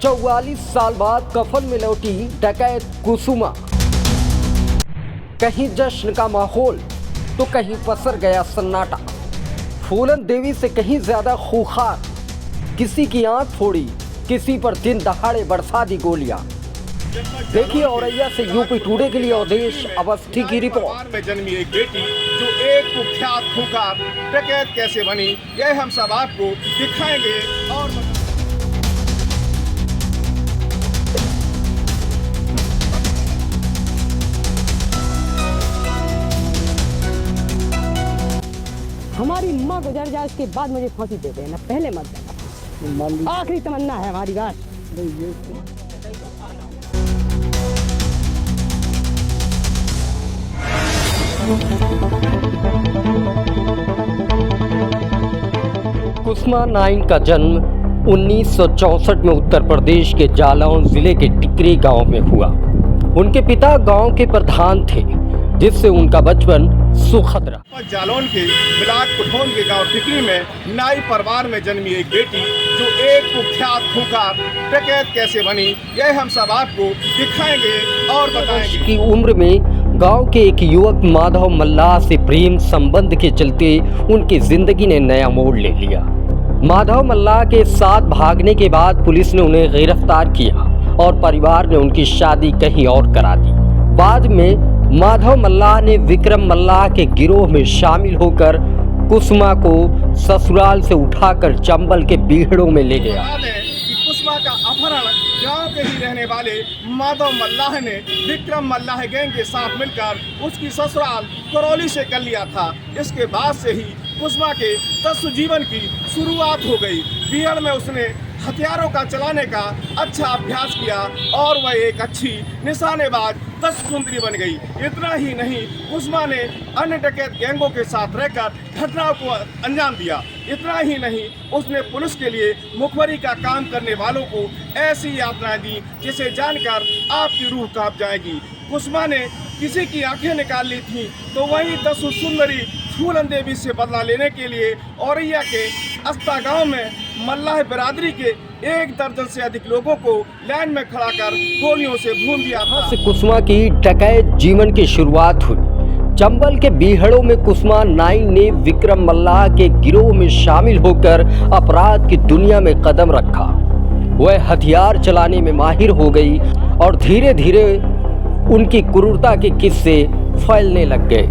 44 साल बाद कफन में लौटी डकैत कुसुमा। कहीं जश्न का माहौल तो कहीं पसर गया सन्नाटा। फूलन देवी से कहीं ज्यादा खूंखार, किसी की आंख फोड़ी, किसी पर दिन दहाड़े बरसा दी गोलियां। देखिए औरैया से यूपी टुडे के लिए अवधेश अवस्थी की रिपोर्ट। में जन्मी एक बेटी जो एक कुख्यात खूंखार डकैत कैसे बनी, यह हम सब आपको दिखाएंगे। और हमारी माँ गुजर जाए उसके बाद मुझे फांसी दे देना, पहले मत देना। आखिरी तमन्ना है हमारी बात। कुसुमा नाइन का जन्म 1964 में उत्तर प्रदेश के जालौन जिले के टिकरी गांव में हुआ। उनके पिता गांव के प्रधान थे, जिससे उनका बचपन सुखद रहा। जालौन के ब्लाक कुठौन के गांव टिकरी में नाई परिवार में जन्मी एक बेटी जो एक कुख्यात खूंखार डकैत कैसे बनी, यह हम सब आपको दिखाएंगे और बताएंगे। की उम्र में गांव के एक युवक माधव मल्लाह से प्रेम संबंध के चलते उनकी जिंदगी ने नया मोड़ ले लिया। माधव मल्लाह के साथ भागने के बाद पुलिस ने उन्हें गिरफ्तार किया और परिवार ने उनकी शादी कहीं और करा दी। बाद में माधव मल्लाह ने विक्रम मल्लाह के गिरोह में शामिल होकर कुसुमा को ससुराल से उठाकर चंबल के बीहड़ों में ले गया। कुसुमा का अपहरण गांव के ही रहने वाले माधव मल्लाह ने विक्रम मल्लाह गैंग के साथ मिलकर उसकी ससुराल करौली से कर लिया था। इसके बाद से ही कुसुमा के तत्व जीवन की शुरुआत हो गई। बीहड़ में उसने हथियारों का चलाने का अच्छा अभ्यास किया और वह एक अच्छी निशानेबाज तस्व सुंदरी बन गई। इतना ही नहीं, कुसुमा ने अन्य डकैत गैंगों के साथ रहकर घटनाओं को अंजाम दिया। इतना ही नहीं, उसने पुलिस के लिए मुखबरी का काम करने वालों को ऐसी यातनाएं दी जिसे जानकर आपकी रूह कांप जाएगी। कुसुमा ने किसी की आंखें निकाल ली थी तो वही तस्व सुंदरी फूलन देवी से बदला लेने के लिए औरैया के अस्ता गांव में मल्लाह बिरादरी के 1 दर्जन से अधिक लोगों को लाइन में खड़ा कर गोलियों से भून दिया था। से कुसुमा की डकैत जीवन की शुरुआत हुई। चंबल के बीहड़ों में कुसुमा नाइन ने विक्रम मल्लाह के गिरोह में शामिल होकर अपराध की दुनिया में कदम रखा। वह हथियार चलाने में माहिर हो गई और धीरे धीरे उनकी क्रूरता के किस्से फैलने लग गए।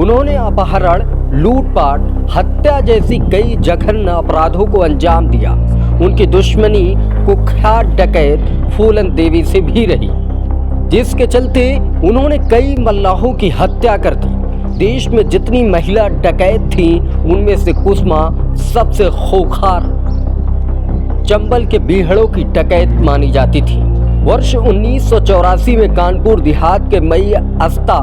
उन्होंने अपहरण, लूटपाट, हत्या जैसी कई जघन्य अपराधों को अंजाम दिया। उनकी दुश्मनी कुख्यात डकैत फूलन देवी से भी रही, जिसके चलते उन्होंने कई मल्लाहों की हत्या कर दी। देश में जितनी महिला डकैत थीं, उनमें से कुसुमा सबसे खूंखार चंबल के बीहड़ों की डकैत मानी जाती थी। वर्ष 1984 में कानपुर देहात के मई अस्ता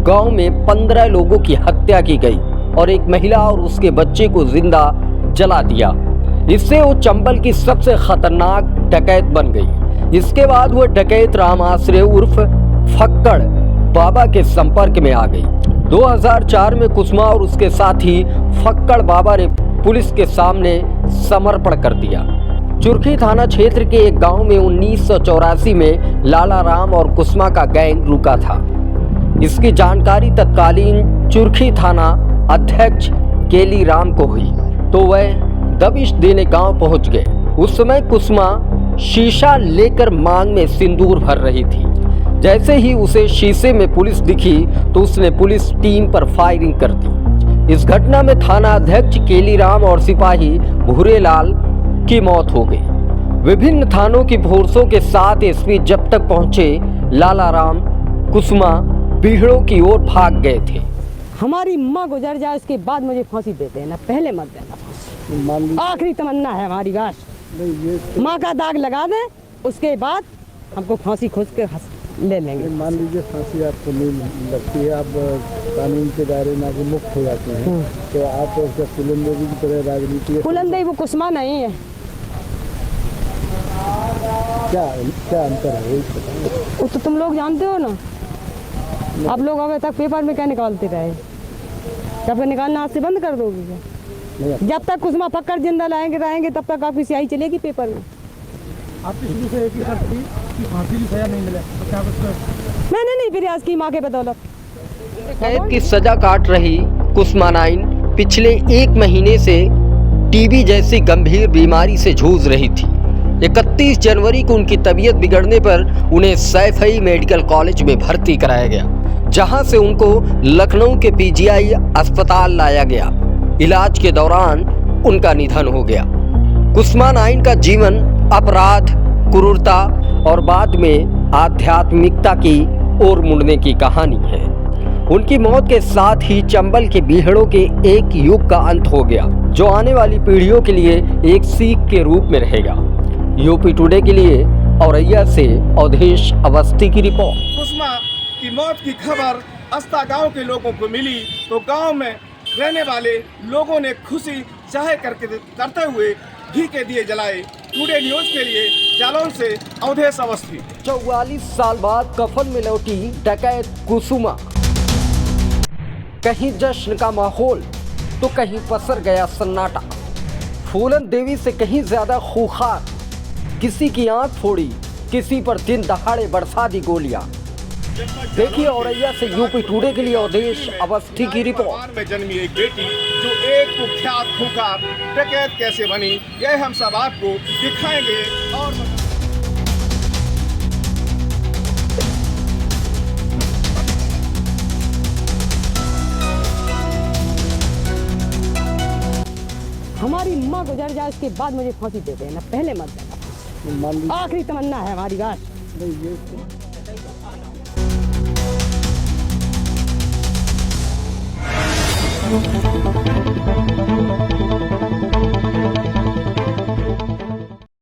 गांव में 15 लोगों की हत्या की गई और एक महिला और उसके बच्चे को जिंदा जला दिया। इससे वो चंबल की सबसे खतरनाक डकैत बन गई। इसके बाद वो डकैत राम आश्रय उर्फ फक्कड़ बाबा के संपर्क में आ गई। 2004 में कुसुमा और उसके साथी फक्कड़ बाबा ने पुलिस के सामने समर्पण कर दिया। चुरखी थाना क्षेत्र के एक गांव में 1984 में लाला राम और कुसुमा का गैंग रुका था। इसकी जानकारी तत्कालीन चुरखी थाना अध्यक्ष केली राम को हुई तो वह दबिश देने गांव पहुंच गए। उस समय कुसुमा शीशा लेकर मांग में सिंदूर भर रही थी। जैसे ही उसे शीशे में पुलिस दिखी तो उसने पुलिस टीम पर फायरिंग कर दी। इस घटना में थाना अध्यक्ष केली राम और सिपाही भूरेलाल की मौत हो गई। विभिन्न थानों की फोर्सों के साथ एसपी जब तक पहुंचे, लाला राम कुसुमा बीहड़ों की ओर भाग गए थे। हमारी माँ गुजर जाए उसके बाद मुझे फांसी दे देना, पहले मत देना। आखिरी तमन्ना है हमारी बात। माँ का दाग लगा दे, उसके बाद हमको फांसी खोज के ले लेंगे। मान लीजिए फांसी आपको नहीं लगती है, आप कानून के दायरे में आगे मुक्त हो जाते हैं, तो आप फूलन देवी की तरह राजनीति। फूलन देवी वो कुसुमा नहीं है। क्या अंतर है वो तो तुम लोग जानते हो ना। आप लोग अभी तक पेपर में क्या निकालते रहे, जब निकालना आज से बंद कर दोगे? जब तक कुसुमा फक्कड़ जिंदा रहेंगे तब तक आपकी स्याही चलेगी पेपर में। आपकी शुरू से एक ही शर्त थी कि फांसी की सजा नहीं मिले, तो क्या मैंने नहीं प्रयास की माँ के बदौलत। कैद की सजा काट रही कुसुमा नाइन पिछले 1 महीने से टीबी जैसी गंभीर बीमारी से जूझ रही थी। 31 जनवरी को उनकी तबीयत बिगड़ने पर उन्हें सैफई मेडिकल कॉलेज में भर्ती कराया गया, जहां से उनको लखनऊ के पीजीआई अस्पताल लाया गया। इलाज के दौरान उनका निधन हो गया। कुसुमा नाइन का जीवन अपराध, क्रूरता और बाद में आध्यात्मिकता की ओर मुड़ने की कहानी है। उनकी मौत के साथ ही चंबल के बीहड़ों के एक युग का अंत हो गया, जो आने वाली पीढ़ियों के लिए एक सीख के रूप में रहेगा। यूपी टुडे के लिए औरैया से अवधेश अवस्थी की रिपोर्ट। कुसुमा की मौत की खबर अस्ता गांव के लोगों को मिली तो गांव में रहने वाले लोगों ने खुशी जाहिर करते हुए घी के दिए जलाए। टुडे न्यूज के लिए जालौन से अवधेश अवस्थी। 44 साल बाद कफन में लौटी डकैत कुसुमा। कहीं जश्न का माहौल तो कहीं पसर गया सन्नाटा। फूलन देवी से कहीं ज्यादा खूंखार, किसी की आंख फोड़ी, किसी पर दिन दहाड़े बरसा दी गोलियां। देखिए औरैया से यूपी टुडे के लिए अवधेश अवस्थी की रिपोर्ट। परिवार में जन्मी एक बेटी जो एक कुख्यात खूंखार डकैत कैसे बनी, यह हम सब आपको दिखाएंगे। और हमारी माँ गुजर जाए उसके बाद मुझे फांसी दे देना, पहले मत देना। मान लीजिए आखिरी तमन्ना है हमारी बात। नहीं, ये